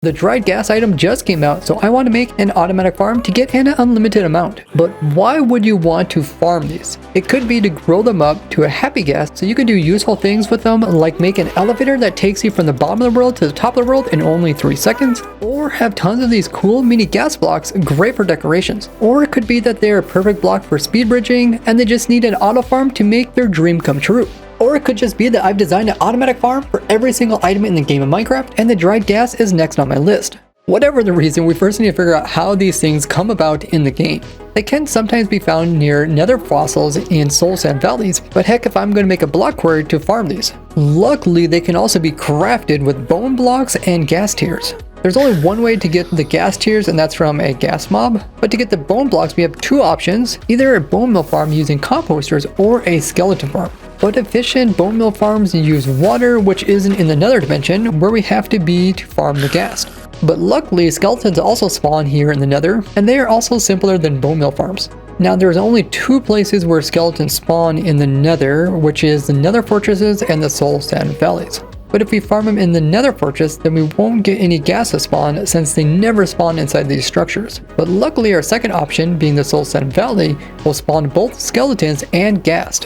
The Dried Ghast item just came out, so I want to make an automatic farm to get an unlimited amount. But why would you want to farm these? It could be to grow them up to a Happy Ghast so you can do useful things with them, like make an elevator that takes you from the bottom of the world to the top of the world in only 3 seconds, or have tons of these cool mini gas blocks great for decorations. Or it could be that they're a perfect block for speed bridging and they just need an auto farm to make their dream come true. Or it could just be that I've designed an automatic farm for every single item in the game of Minecraft and the Dried Ghast is next on my list. Whatever the reason, we first need to figure out how these things come about in the game. They can sometimes be found near nether fossils in soul sand valleys, but heck if I'm going to make a block quarry to farm these. Luckily, they can also be crafted with bone blocks and ghast tears. There's only one way to get the ghast tears, and that's from a ghast mob. But to get the bone blocks, we have two options, either a bonemeal farm using composters or a skeleton farm. But efficient bonemeal farms use water, which isn't in the nether dimension, where we have to be to farm the ghast. But luckily, skeletons also spawn here in the nether, and they are also simpler than bonemeal farms. Now there's only two places where skeletons spawn in the nether, which is the nether fortresses and the soul sand valleys. But if we farm them in the nether fortress, then we won't get any ghast to spawn since they never spawn inside these structures. But luckily our second option, being the soul sand valley, will spawn both skeletons and ghast.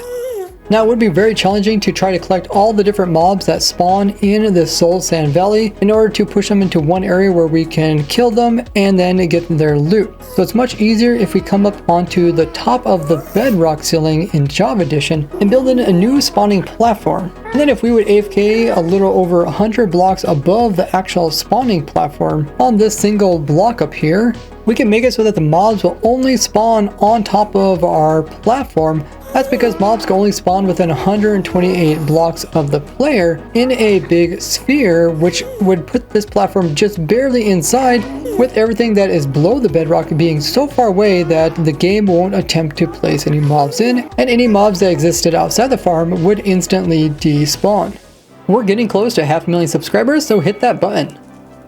Now it would be very challenging to try to collect all the different mobs that spawn in the soul sand valley in order to push them into one area where we can kill them and then get their loot. So it's much easier if we come up onto the top of the bedrock ceiling in Java Edition and build in a new spawning platform. And then if we would AFK a little over 100 blocks above the actual spawning platform on this single block up here, we can make it so that the mobs will only spawn on top of our platform. That's because mobs can only spawn within 128 blocks of the player in a big sphere, which would put this platform just barely inside, with everything that is below the bedrock being so far away that the game won't attempt to place any mobs in, and any mobs that existed outside the farm would instantly despawn. We're getting close to 500,000 subscribers, so hit that button.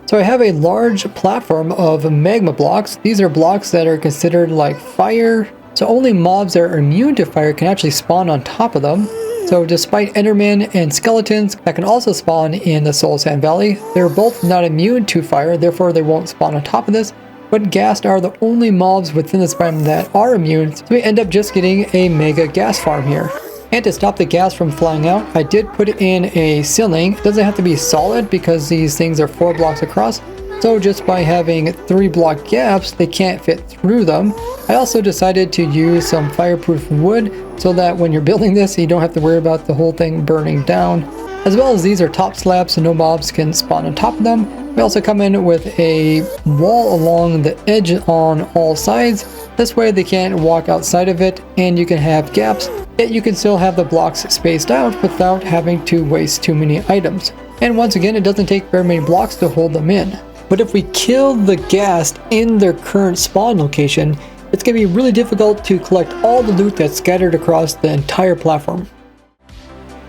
So I have a large platform of magma blocks. These are blocks that are considered like fire. So only mobs that are immune to fire can actually spawn on top of them. So despite endermen and skeletons that can also spawn in the soul sand valley, they're both not immune to fire, therefore they won't spawn on top of this. But ghast are the only mobs within this biome that are immune, so we end up just getting a mega ghast farm here. And to stop the ghast from flying out, I did put in a ceiling. It doesn't have to be solid because these things are 4 blocks across. So just by having 3 block gaps, they can't fit through them. I also decided to use some fireproof wood so that when you're building this, you don't have to worry about the whole thing burning down. As well as these are top slabs so no mobs can spawn on top of them. We also come in with a wall along the edge on all sides. This way they can't walk outside of it and you can have gaps, yet you can still have the blocks spaced out without having to waste too many items. And once again, it doesn't take very many blocks to hold them in. But if we kill the ghast in their current spawn location, it's going to be really difficult to collect all the loot that's scattered across the entire platform.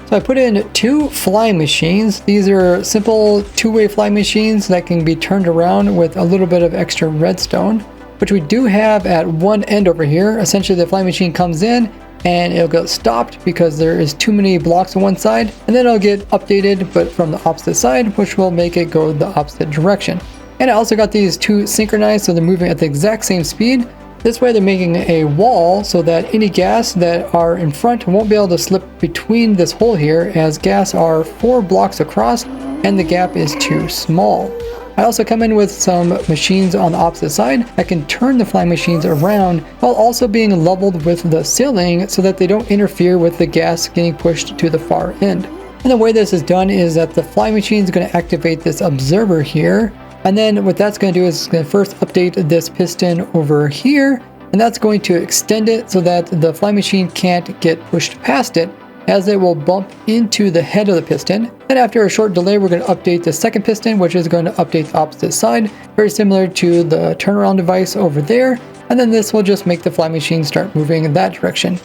So I put in 2 flying machines. These are simple 2-way flying machines that can be turned around with a little bit of extra redstone, which we do have at one end over here. Essentially the flying machine comes in and it'll get stopped because there is too many blocks on one side, and then it'll get updated but from the opposite side, which will make it go the opposite direction. And I also got these 2 synchronized so they're moving at the exact same speed. This way they're making a wall so that any ghast that are in front won't be able to slip between this hole here, as ghasts are 4 blocks across and the gap is too small. I also come in with some machines on the opposite side that can turn the flying machines around while also being leveled with the ceiling so that they don't interfere with the ghast getting pushed to the far end. And the way this is done is that the flying machine is going to activate this observer here. And then what that's going to do is it's going to first update this piston over here, and that's going to extend it so that the flying machine can't get pushed past it, as it will bump into the head of the piston. And after a short delay, we're going to update the second piston, which is going to update the opposite side, very similar to the turnaround device over there. And then this will just make the flying machine start moving in that direction.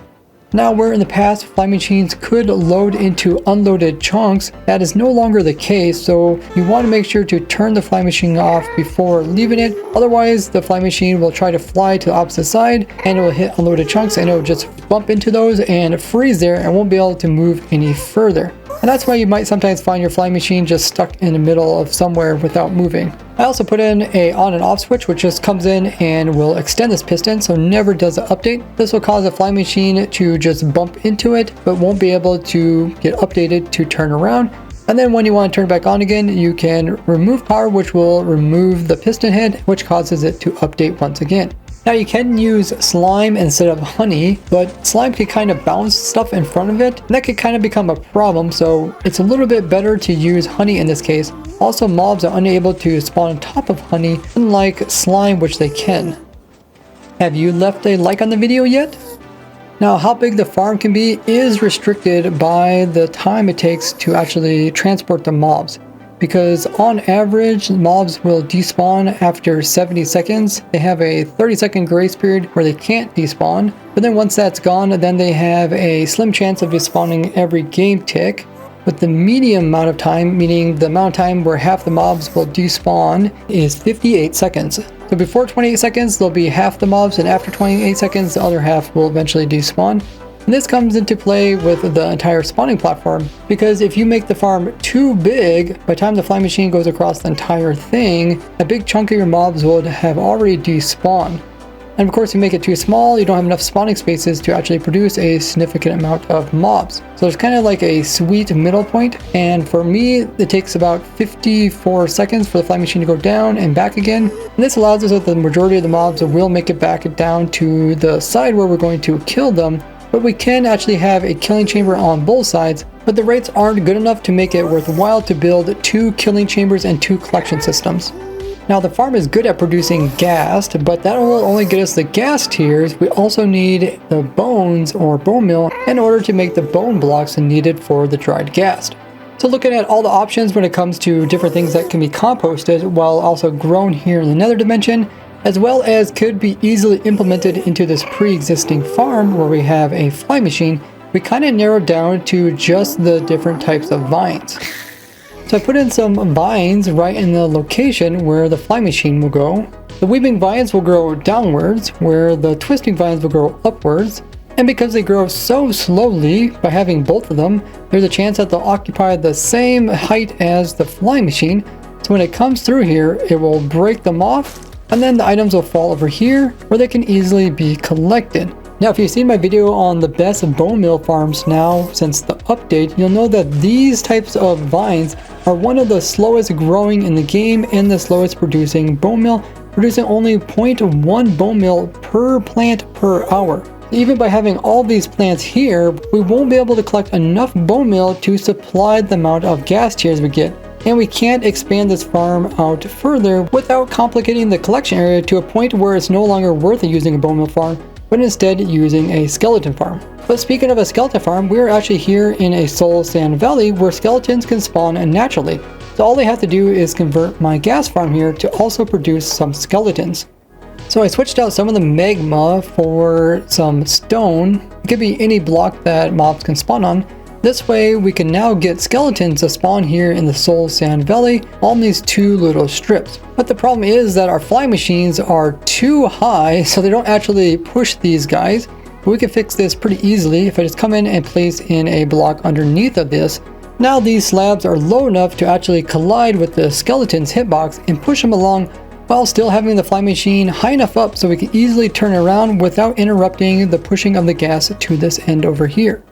Now, where in the past flying machines could load into unloaded chunks, that is no longer the case, so you want to make sure to turn the flying machine off before leaving it. Otherwise, the flying machine will try to fly to the opposite side and it will hit unloaded chunks and it will just bump into those and freeze there and won't be able to move any further. And that's why you might sometimes find your flying machine just stuck in the middle of somewhere without moving. I also put in a on and off switch, which just comes in and will extend this piston, so never does an update. This will cause the flying machine to just bump into it, but won't be able to get updated to turn around. And then when you want to turn it back on again, you can remove power, which will remove the piston head, which causes it to update once again. Now you can use slime instead of honey, but slime can kind of bounce stuff in front of it, and that could kind of become a problem, so it's a little bit better to use honey in this case. Also, mobs are unable to spawn on top of honey, unlike slime, which they can. Have you left a like on the video yet? Now, how big the farm can be is restricted by the time it takes to actually transport the mobs. Because on average, mobs will despawn after 70 seconds. They have a 30-second grace period where they can't despawn. But then once that's gone, then they have a slim chance of despawning every game tick. But the medium amount of time, meaning the amount of time where half the mobs will despawn, is 58 seconds. So before 28 seconds, there'll be half the mobs, and after 28 seconds, the other half will eventually despawn. And this comes into play with the entire spawning platform, because if you make the farm too big, by the time the flying machine goes across the entire thing, a big chunk of your mobs would have already despawned. And of course, if you make it too small, you don't have enough spawning spaces to actually produce a significant amount of mobs. So there's kind of like a sweet middle point, and for me, it takes about 54 seconds for the flying machine to go down and back again. And this allows us that the majority of the mobs will make it back down to the side where we're going to kill them. But we can actually have a killing chamber on both sides, but the rates aren't good enough to make it worthwhile to build 2 killing chambers and 2 collection systems. Now the farm is good at producing ghast, but that will only get us the ghast tiers. We also need the bones or bone meal in order to make the bone blocks needed for the dried ghast. So looking at all the options when it comes to different things that can be composted while also grown here in the nether dimension, as well as could be easily implemented into this pre-existing farm where we have a flying machine, we kind of narrowed down to just the different types of vines. So I put in some vines right in the location where the flying machine will go. The weaving vines will grow downwards, where the twisting vines will grow upwards. And because they grow so slowly, by having both of them, there's a chance that they'll occupy the same height as the flying machine. So when it comes through here, it will break them off, and then the items will fall over here where they can easily be collected. Now, if you've seen my video on the best bone meal farms now since the update, you'll know that these types of vines are one of the slowest growing in the game and the slowest producing bone meal, producing only 0.1 bone meal per plant per hour. Even by having all these plants here, we won't be able to collect enough bone meal to supply the amount of ghast tiers we get. And we can't expand this farm out further without complicating the collection area to a point where it's no longer worth using a bone meal farm, but instead using a skeleton farm. But speaking of a skeleton farm, we're actually here in a soul sand valley where skeletons can spawn naturally. So all they have to do is convert my ghast farm here to also produce some skeletons. So I switched out some of the magma for some stone. It could be any block that mobs can spawn on. This way we can now get skeletons to spawn here in the soul sand valley on these 2 little strips. But the problem is that our flying machines are too high, so they don't actually push these guys. We can fix this pretty easily if I just come in and place in a block underneath of this. Now these slabs are low enough to actually collide with the skeleton's hitbox and push them along, while still having the flying machine high enough up so we can easily turn around without interrupting the pushing of the ghast to this end over here.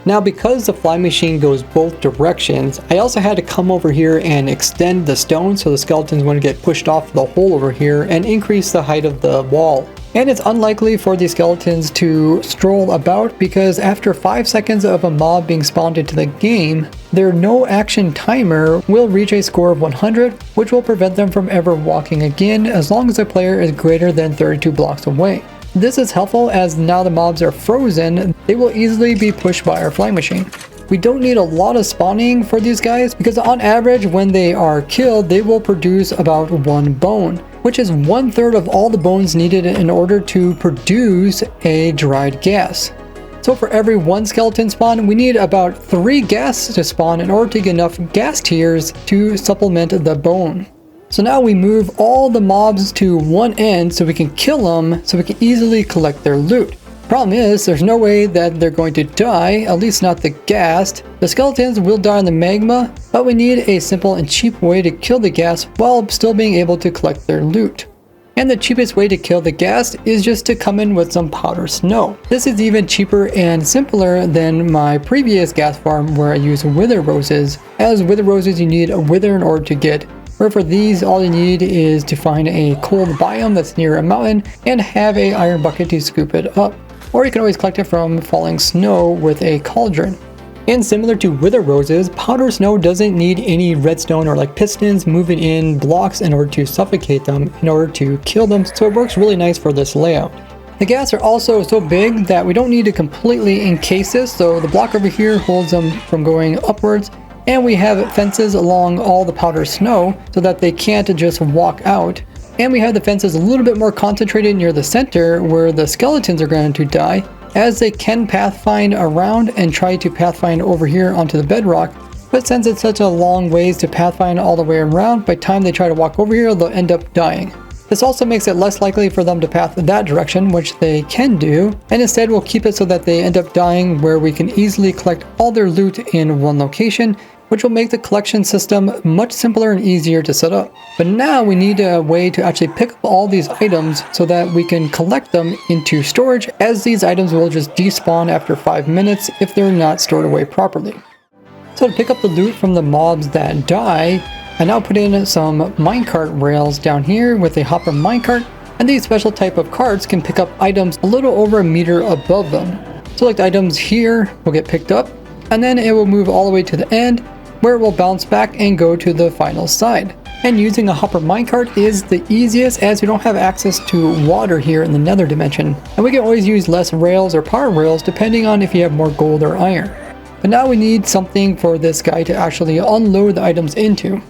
Now, because the flying machine goes both directions, I also had to come over here and extend the stone so the skeletons wouldn't get pushed off the hole over here and increase the height of the wall. And it's unlikely for these skeletons to stroll about because after 5 seconds of a mob being spawned into the game, their no action timer will reach a score of 100, which will prevent them from ever walking again as long as the player is greater than 32 blocks away. This is helpful as now the mobs are frozen, they will easily be pushed by our flying machine. We don't need a lot of spawning for these guys because on average when they are killed they will produce about 1 bone, which is 1/3 of all the bones needed in order to produce a dried ghast. So for every 1 skeleton spawn we need about 3 ghasts to spawn in order to get enough ghast tiers to supplement the bone. So now we move all the mobs to one end so we can kill them so we can easily collect their loot. Problem is, there's no way that they're going to die, at least not the ghast. The skeletons will die in the magma, but we need a simple and cheap way to kill the ghast while still being able to collect their loot. And the cheapest way to kill the ghast is just to come in with some powder snow. This is even cheaper and simpler than my previous ghast farm where I use wither roses. As wither roses, you need a wither in order to get, where for these all you need is to find a cold biome that's near a mountain and have a iron bucket to scoop it up. Or you can always collect it from falling snow with a cauldron. And similar to wither roses, powder snow doesn't need any redstone or like pistons moving in blocks in order to suffocate them, in order to kill them, so it works really nice for this layout. The ghasts are also so big that we don't need to completely encase this, so the block over here holds them from going upwards, and we have fences along all the powder snow so that they can't just walk out. And we have the fences a little bit more concentrated near the center where the skeletons are going to die, as they can pathfind around and try to pathfind over here onto the bedrock, but since it's such a long ways to pathfind all the way around, by the time they try to walk over here, they'll end up dying. This also makes it less likely for them to path that direction, which they can do, and instead we'll keep it so that they end up dying where we can easily collect all their loot in one location, which will make the collection system much simpler and easier to set up. But now we need a way to actually pick up all these items so that we can collect them into storage, as these items will just despawn after 5 minutes if they're not stored away properly. So to pick up the loot from the mobs that die, I now put in some minecart rails down here with a hopper minecart, and these special type of carts can pick up items a little over a meter above them. Select items here will get picked up, and then it will move all the way to the end, where it will bounce back and go to the final side. And using a hopper minecart is the easiest, as we don't have access to water here in the nether dimension, and we can always use less rails or power rails depending on if you have more gold or iron. But now we need something for this guy to actually unload the items into.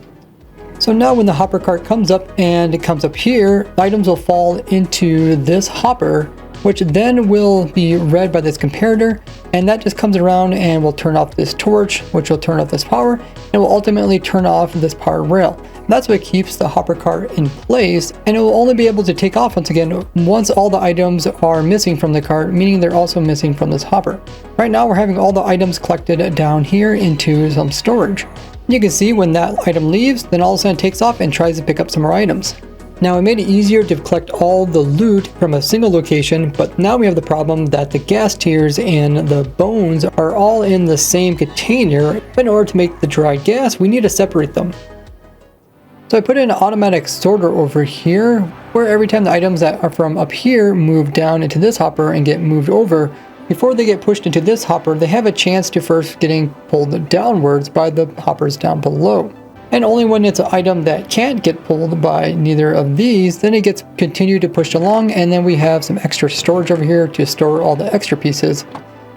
So now when the hopper cart comes up and it comes up here, the items will fall into this hopper, which then will be read by this comparator, and that just comes around and will turn off this torch, which will turn off this power, and will ultimately turn off this power rail. That's what keeps the hopper cart in place, and it will only be able to take off once again once all the items are missing from the cart, meaning they're also missing from this hopper. Right now we're having all the items collected down here into some storage. You can see when that item leaves, then all of a sudden it takes off and tries to pick up some more items. Now, it made it easier to collect all the loot from a single location, but now we have the problem that the ghast tears and the bones are all in the same container. In order to make the dried ghast, we need to separate them. So I put in an automatic sorter over here, where every time the items that are from up here move down into this hopper and get moved over, before they get pushed into this hopper, they have a chance to first getting pulled downwards by the hoppers down below. And only when it's an item that can't get pulled by neither of these, then it gets continued to push along, and then we have some extra storage over here to store all the extra pieces.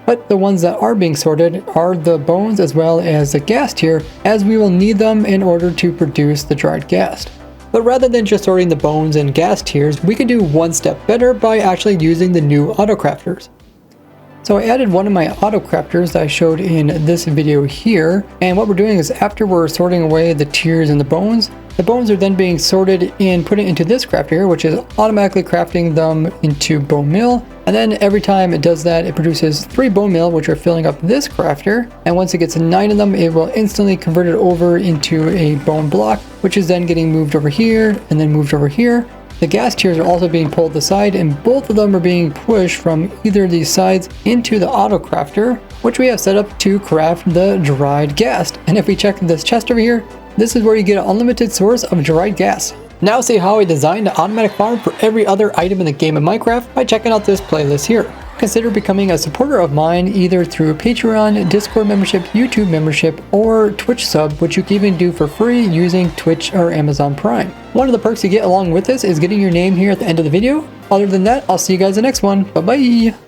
But the ones that are being sorted are the bones as well as the ghast here, as we will need them in order to produce the dried ghast. But rather than just sorting the bones and ghast tiers, we can do one step better by actually using the new auto crafters. So I added one of my auto crafters that I showed in this video here, and what we're doing is after we're sorting away the tiers and the bones are then being sorted and put into this crafter here, which is automatically crafting them into bonemeal. And then every time it does that, it produces 3 bonemeal, which are filling up this crafter. And once it gets 9 of them, it will instantly convert it over into a bone block, which is then getting moved over here and then moved over here. The ghast tiers are also being pulled aside, and both of them are being pushed from either of these sides into the auto crafter, which we have set up to craft the dried ghast. And if we check this chest over here, this is where you get an unlimited source of dried ghast. Now see how I designed an automatic farm for every other item in the game of Minecraft by checking out this playlist here. Consider becoming a supporter of mine either through Patreon, Discord membership, YouTube membership, or Twitch sub, which you can even do for free using Twitch or Amazon Prime. One of the perks you get along with this is getting your name here at the end of the video. Other than that, I'll see you guys in the next one. Bye bye!